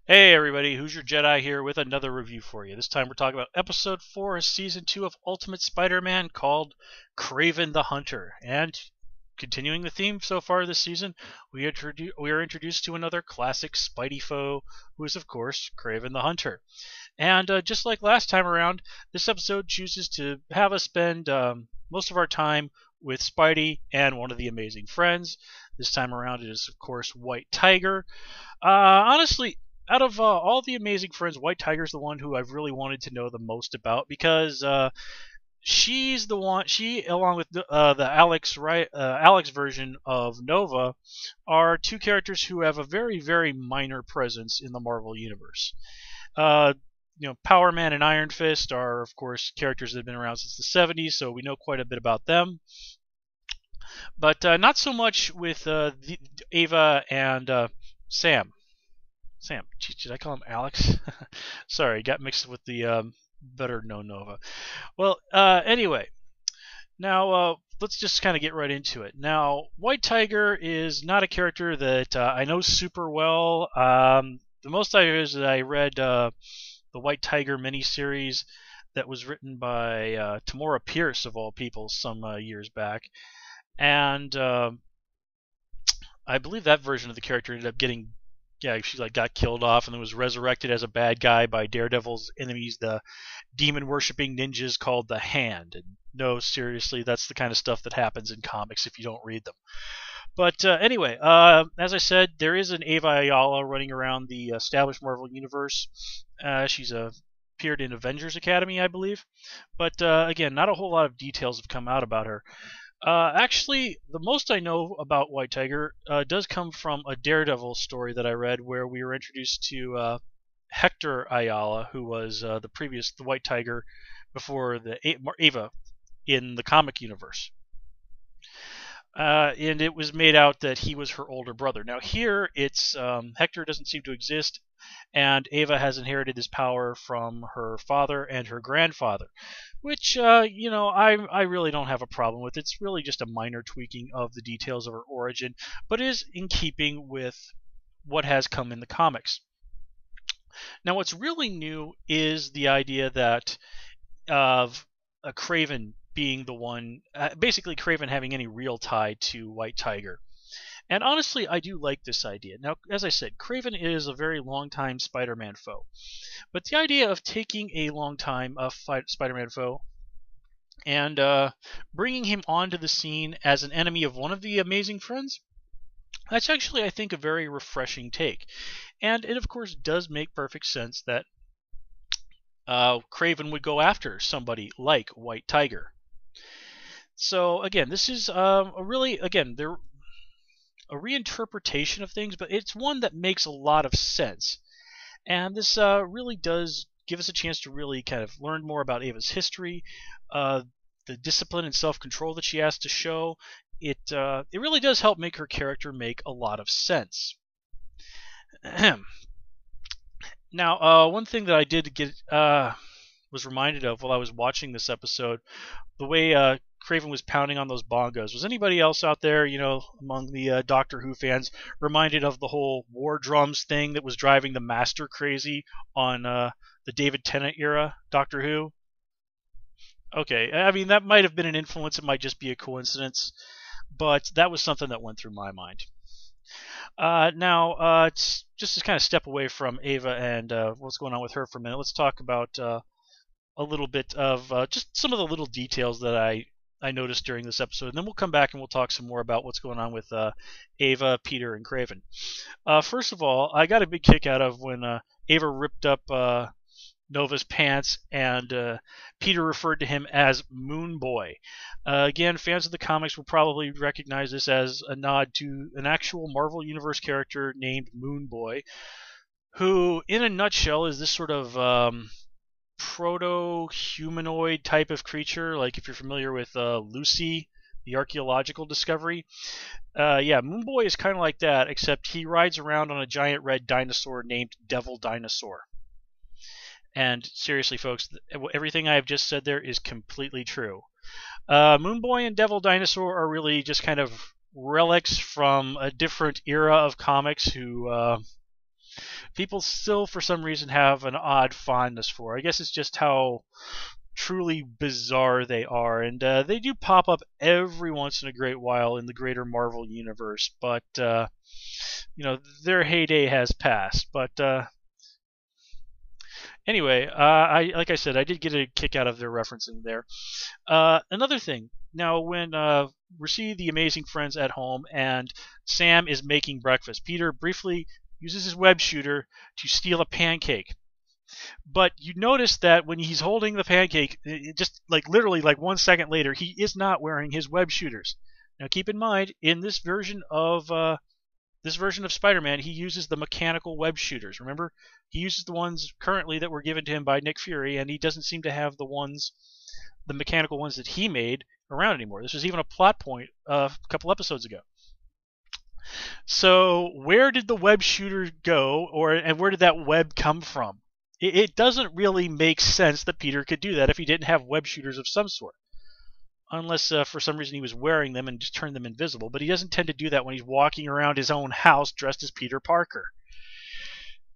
Hey everybody, Who's Your Jedi here with another review for you. This time we're talking about episode 4 of season 2 of Ultimate Spider-Man called Kraven the Hunter. And continuing the theme so far this season, we are introduced to another classic Spidey foe, who is of course Kraven the Hunter. And just like last time around, this episode chooses to have us spend most of our time with Spidey and one of the amazing friends. This time around it is of course White Tiger. Honestly, out of all the amazing friends, White Tiger's the one who I've really wanted to know the most about because she's the one. She, along with the Alex version of Nova, are two characters who have a very, very minor presence in the Marvel universe. Uh, Power Man and Iron Fist are, of course, characters that have been around since the '70s, so we know quite a bit about them. But not so much with Ava and Sam. Sam. Did I call him Alex? Sorry, got mixed with the better known Nova. Well, anyway, now let's just kind of get right into it. Now, White Tiger is not a character that I know super well. The most I read the White Tiger miniseries that was written by Tamora Pierce, of all people, some years back. And I believe that version of the character ended up getting, she got killed off and then was resurrected as a bad guy by Daredevil's enemies, the demon worshipping ninjas called the Hand. And no, seriously, that's the kind of stuff that happens in comics if you don't read them. But anyway, as I said, there is an Ava Ayala running around the established Marvel universe. She's appeared in Avengers Academy, I believe. But again, not a whole lot of details have come out about her. Actually, the most I know about White Tiger does come from a Daredevil story that I read where we were introduced to Hector Ayala, who was the White Tiger before the Ava in the comic universe. And it was made out that he was her older brother. Now here, it's Hector doesn't seem to exist, and Ava has inherited this power from her father and her grandfather, which I really don't have a problem with. It's really just a minor tweaking of the details of her origin, but is in keeping with what has come in the comics. Now, what's really new is the idea that of a Kraven being the one, basically Kraven having any real tie to White Tiger. And honestly, I do like this idea. Now, as I said, Kraven is a very long-time Spider-Man foe. But the idea of taking a long-time Spider-Man foe and bringing him onto the scene as an enemy of one of the amazing friends, that's actually, I think, a very refreshing take. And it, of course, does make perfect sense that Kraven would go after somebody like White Tiger. So again, this is a reinterpretation of things, but it's one that makes a lot of sense. And this really does give us a chance to really kind of learn more about Ava's history, the discipline and self-control that she has to show. It really does help make her character make a lot of sense. Now, one thing that I did get was reminded of while I was watching this episode, the way Kraven was pounding on those bongos. Was anybody else out there, among the Doctor Who fans, reminded of the whole war drums thing that was driving the Master crazy on the David Tennant era Doctor Who? Okay, I mean, that might have been an influence. It might just be a coincidence. But that was something that went through my mind. Now, it's just to kind of step away from Ava and what's going on with her for a minute. Let's talk about a little bit of just some of the little details that I noticed during this episode, and then we'll come back and we'll talk some more about what's going on with Ava, Peter, and Kraven. First of all, I got a big kick out of when Ava ripped up Nova's pants and Peter referred to him as Moon Boy. Again, fans of the comics will probably recognize this as a nod to an actual Marvel Universe character named Moon Boy, who, in a nutshell, is this sort of proto-humanoid type of creature, like if you're familiar with Lucy, the archaeological discovery. Moon Boy is kind of like that, except he rides around on a giant red dinosaur named Devil Dinosaur. And seriously, folks, everything I have just said there is completely true. Moon Boy and Devil Dinosaur are really just kind of relics from a different era of comics who people still, for some reason, have an odd fondness for. I guess it's just how truly bizarre they are, and they do pop up every once in a great while in the greater Marvel universe, but their heyday has passed. But anyway, like I said, I did get a kick out of their referencing there. Another thing, now when we see the amazing friends at home and Sam is making breakfast, Peter briefly uses his web shooter to steal a pancake. But you notice that when he's holding the pancake, just like literally like 1 second later, he is not wearing his web shooters. Now keep in mind, in this version of Spider-Man, he uses the mechanical web shooters. Remember, he uses the ones currently that were given to him by Nick Fury, and he doesn't seem to have the mechanical ones that he made around anymore. This was even a plot point a couple episodes ago. So where did the web shooter go, and where did that web come from? It doesn't really make sense that Peter could do that if he didn't have web shooters of some sort. Unless for some reason he was wearing them and just turned them invisible. But he doesn't tend to do that when he's walking around his own house dressed as Peter Parker.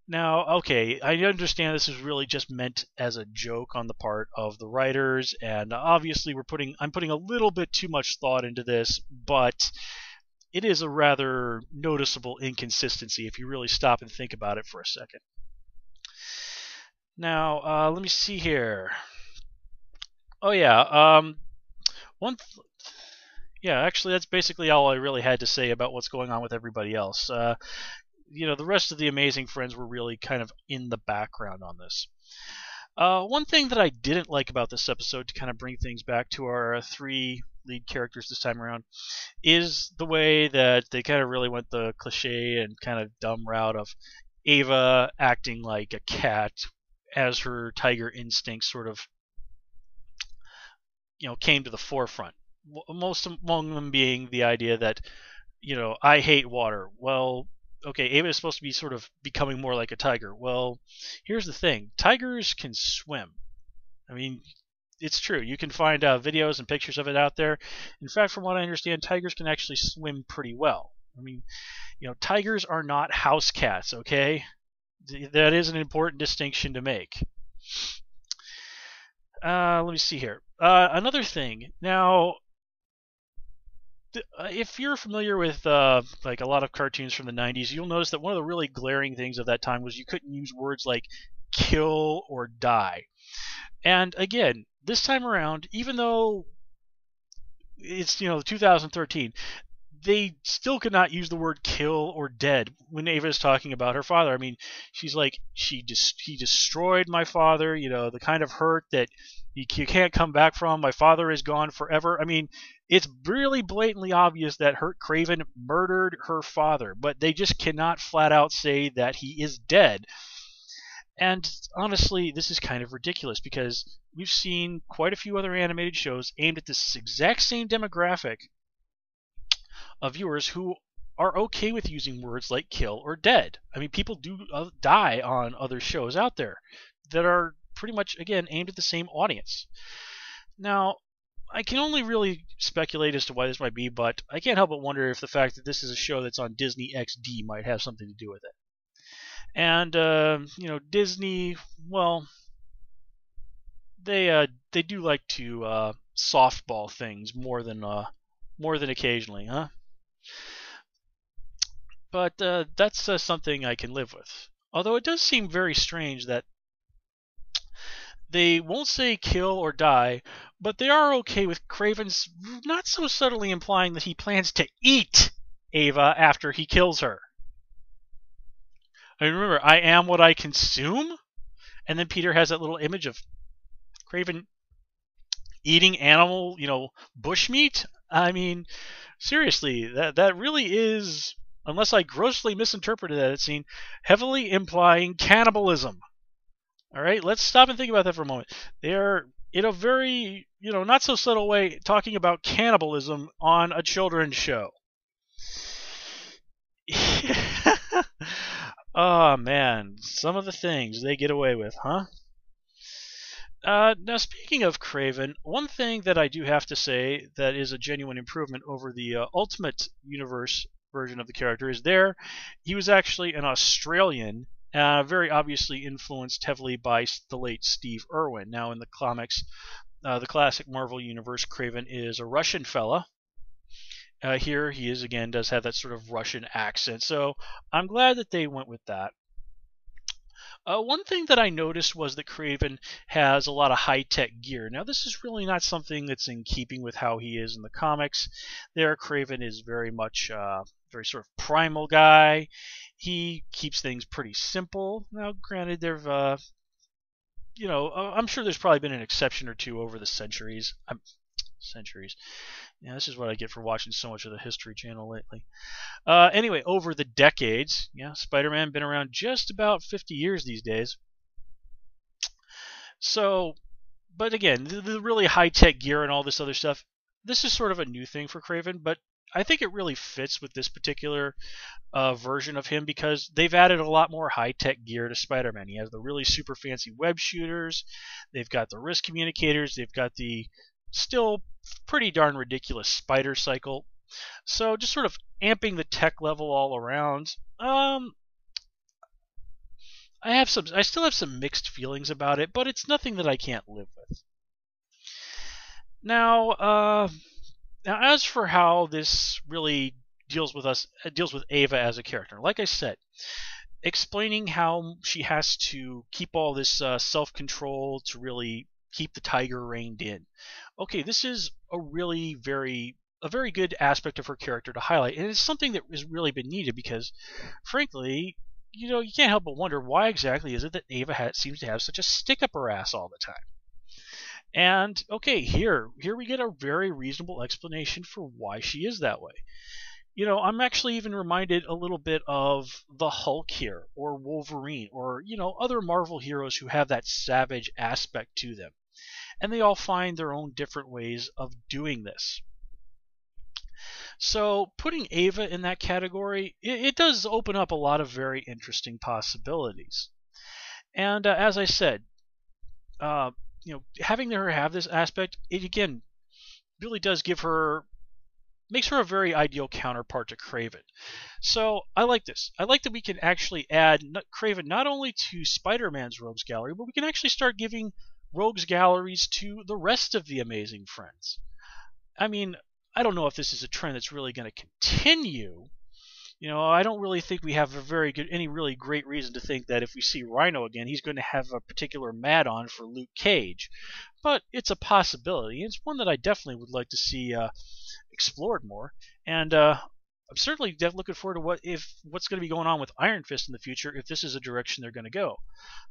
Now, okay, I understand this is really just meant as a joke on the part of the writers, and obviously I'm putting a little bit too much thought into this, but it is a rather noticeable inconsistency if you really stop and think about it for a second. Now, let me see here. Oh yeah, actually that's basically all I really had to say about what's going on with everybody else. The rest of the amazing friends were really kind of in the background on this. One thing that I didn't like about this episode, to kind of bring things back to our 3 lead characters this time around, is the way that they kind of really went the cliche and kind of dumb route of Ava acting like a cat as her tiger instincts sort of came to the forefront. Most among them being the idea that I hate water. Well, okay, Ava is supposed to be sort of becoming more like a tiger. Well, here's the thing. Tigers can swim. I mean, it's true. You can find videos and pictures of it out there. In fact, from what I understand, tigers can actually swim pretty well. I mean, tigers are not house cats, okay? That is an important distinction to make. Let me see here. Another thing. Now, if you're familiar with like a lot of cartoons from the 90s, you'll notice that one of the really glaring things of that time was you couldn't use words like kill or die. And again, this time around, even though it's 2013, they still could not use the word kill or dead when Ava is talking about her father. I mean, she's like, he destroyed my father, the kind of hurt that you can't come back from. My father is gone forever. I mean, it's really blatantly obvious that Kraven murdered her father, but they just cannot flat out say that he is dead. And honestly, this is kind of ridiculous because we've seen quite a few other animated shows aimed at this exact same demographic of viewers who are okay with using words like kill or dead. I mean, people do die on other shows out there that are pretty much, again, aimed at the same audience. Now, I can only really speculate as to why this might be, but I can't help but wonder if the fact that this is a show that's on Disney XD might have something to do with it. And, Disney, well, they do like to softball things more than occasionally, huh? But that's something I can live with. Although it does seem very strange that they won't say kill or die, but they are okay with Kraven's not so subtly implying that he plans to eat Ava after he kills her. I mean, remember, I am what I consume? And then Peter has that little image of Kraven eating animal, bushmeat? I mean, seriously, that really is, unless I grossly misinterpreted that scene, heavily implying cannibalism. All right, let's stop and think about that for a moment. They are, in a very, not so subtle way, talking about cannibalism on a children's show. Oh, man, some of the things they get away with, huh? Now, speaking of Kraven, one thing that I do have to say that is a genuine improvement over the Ultimate Universe version of the character is he was actually an Australian very obviously influenced heavily by the late Steve Irwin. Now, in the comics, the classic Marvel Universe, Kraven is a Russian fella. Here he is again, does have that sort of Russian accent. So I'm glad that they went with that. One thing that I noticed was that Kraven has a lot of high-tech gear. Now, this is really not something that's in keeping with how he is in the comics. There, Kraven is very much very sort of primal guy. He keeps things pretty simple. Now, granted, I'm sure there's probably been an exception or two over the centuries. Centuries. Yeah, this is what I get for watching so much of the History Channel lately. Anyway, over the decades, yeah, Spider-Man been around just about 50 years these days. So, but again, the really high-tech gear and all this other stuff, this is sort of a new thing for Kraven, but I think it really fits with this particular version of him because they've added a lot more high-tech gear to Spider-Man. He has the really super fancy web shooters, they've got the wrist communicators, they've got the still pretty darn ridiculous spider cycle. So just sort of amping the tech level all around. I still have some mixed feelings about it, but it's nothing that I can't live with. Now, as for how this really deals with Ava as a character, like I said, explaining how she has to keep all this self-control to really keep the tiger reined in. Okay, this is a very good aspect of her character to highlight, and it's something that has really been needed because, frankly, you can't help but wonder why exactly is it that Ava seems to have such a stick up her ass all the time. And okay, here we get a very reasonable explanation for why she is that way. I'm actually even reminded a little bit of the Hulk here, or Wolverine, or other Marvel heroes who have that savage aspect to them. And they all find their own different ways of doing this. So putting Ava in that category, it does open up a lot of very interesting possibilities. And as I said, having her have this aspect, it again really does makes her a very ideal counterpart to Kraven. So I like this. I like that we can actually add Kraven not only to Spider-Man's Rogues Gallery, but we can actually start giving Rogues Galleries to the rest of the Amazing Friends. I mean, I don't know if this is a trend that's really going to continue. I don't really think we have any really great reason to think that if we see Rhino again, he's going to have a particular mad-on for Luke Cage. But it's a possibility. It's one that I definitely would like to see explored more. And I'm certainly looking forward to what's going to be going on with Iron Fist in the future if this is a direction they're going to go.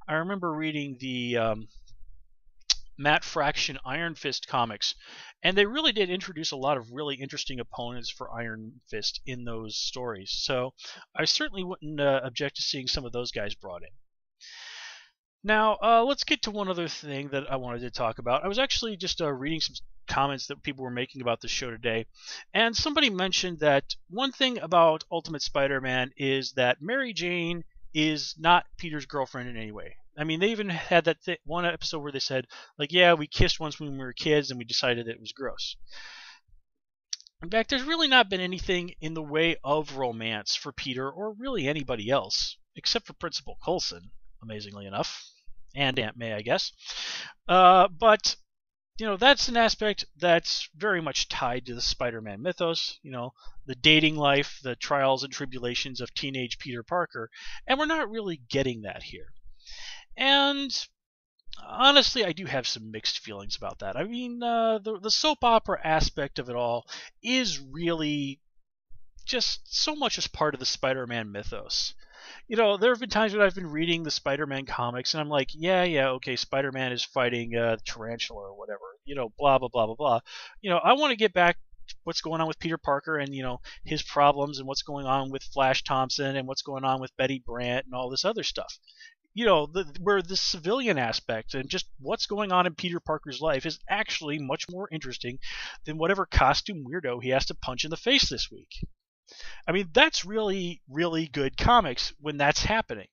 I remember reading the Matt Fraction Iron Fist comics, and they really did introduce a lot of really interesting opponents for Iron Fist in those stories. So I certainly wouldn't object to seeing some of those guys brought in. Now, let's get to one other thing that I wanted to talk about. I was actually just reading some comments that people were making about the show today, and somebody mentioned that one thing about Ultimate Spider-Man is that Mary Jane is not Peter's girlfriend in any way. I mean, they even had that one episode where they said, like, yeah, we kissed once when we were kids and we decided that it was gross. In fact, there's really not been anything in the way of romance for Peter or really anybody else, except for Principal Coulson, amazingly enough, and Aunt May, I guess. But that's an aspect that's very much tied to the Spider-Man mythos, the dating life, the trials and tribulations of teenage Peter Parker, and we're not really getting that here. And honestly, I do have some mixed feelings about that. I mean, the soap opera aspect of it all is really just so much as part of the Spider-Man mythos. There have been times when I've been reading the Spider-Man comics, and I'm like, yeah, okay, Spider-Man is fighting Tarantula or whatever, blah, blah, blah, blah, blah. I want to get back to what's going on with Peter Parker and, his problems and what's going on with Flash Thompson and what's going on with Betty Brant and all this other stuff. Where the civilian aspect and just what's going on in Peter Parker's life is actually much more interesting than whatever costume weirdo he has to punch in the face this week. I mean, that's really, really good comics when that's happening.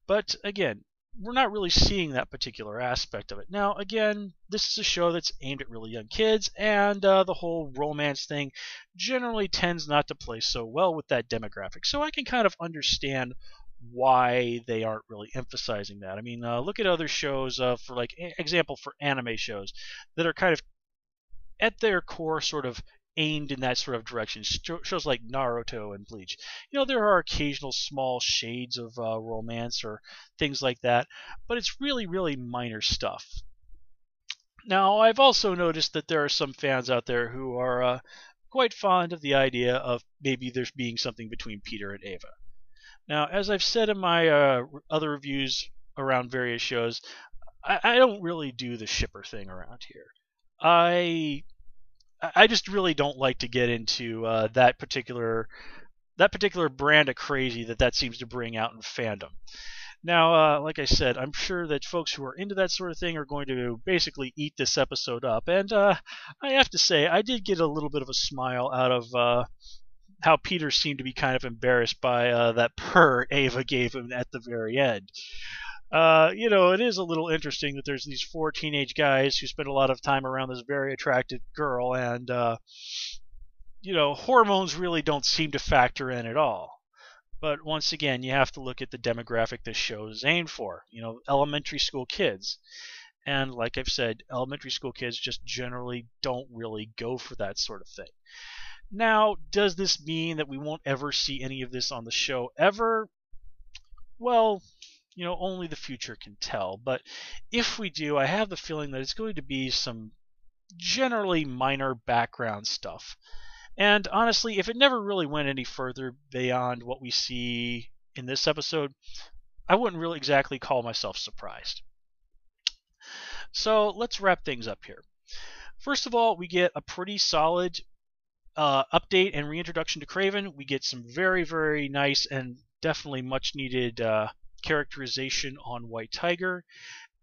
But again, we're not really seeing that particular aspect of it. Now, again, this is a show that's aimed at really young kids, and the whole romance thing generally tends not to play so well with that demographic. So I can kind of understand why they aren't really emphasizing that. I mean, look at other shows, for like example, for anime shows that are kind of at their core sort of aimed in that sort of direction. Shows like Naruto and Bleach. There are occasional small shades of romance or things like that, but it's really, really minor stuff. Now, I've also noticed that there are some fans out there who are quite fond of the idea of maybe there's being something between Peter and Ava. Now, as I've said in my other reviews around various shows, I don't really do the shipper thing around here. I just really don't like to get into that particular brand of crazy that seems to bring out in fandom. Now, like I said, I'm sure that folks who are into that sort of thing are going to basically eat this episode up, and I have to say, I did get a little bit of a smile out of how Peter seemed to be kind of embarrassed by that purr Ava gave him at the very end. It is a little interesting that there's these 4 teenage guys who spend a lot of time around this very attractive girl, and hormones really don't seem to factor in at all. But once again, you have to look at the demographic this show is aimed for. Elementary school kids. And like I've said, elementary school kids just generally don't really go for that sort of thing. Now, does this mean that we won't ever see any of this on the show ever? Well, only the future can tell. But if we do, I have the feeling that it's going to be some generally minor background stuff. And honestly, if it never really went any further beyond what we see in this episode, I wouldn't really exactly call myself surprised. So let's wrap things up here. First of all, we get a pretty solid update and reintroduction to Kraven. We get some very, very nice and definitely much needed characterization on White Tiger.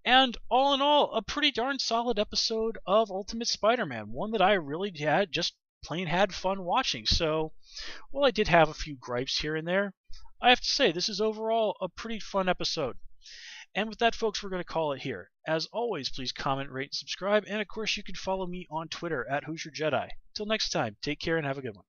And all in all, a pretty darn solid episode of Ultimate Spider-Man. One that I really had fun watching. So, while I did have a few gripes here and there, I have to say this is overall a pretty fun episode. And with that, folks, we're going to call it here. As always, please comment, rate, and subscribe. And of course, you can follow me on Twitter at Hoosier Jedi. Till next time, take care and have a good one.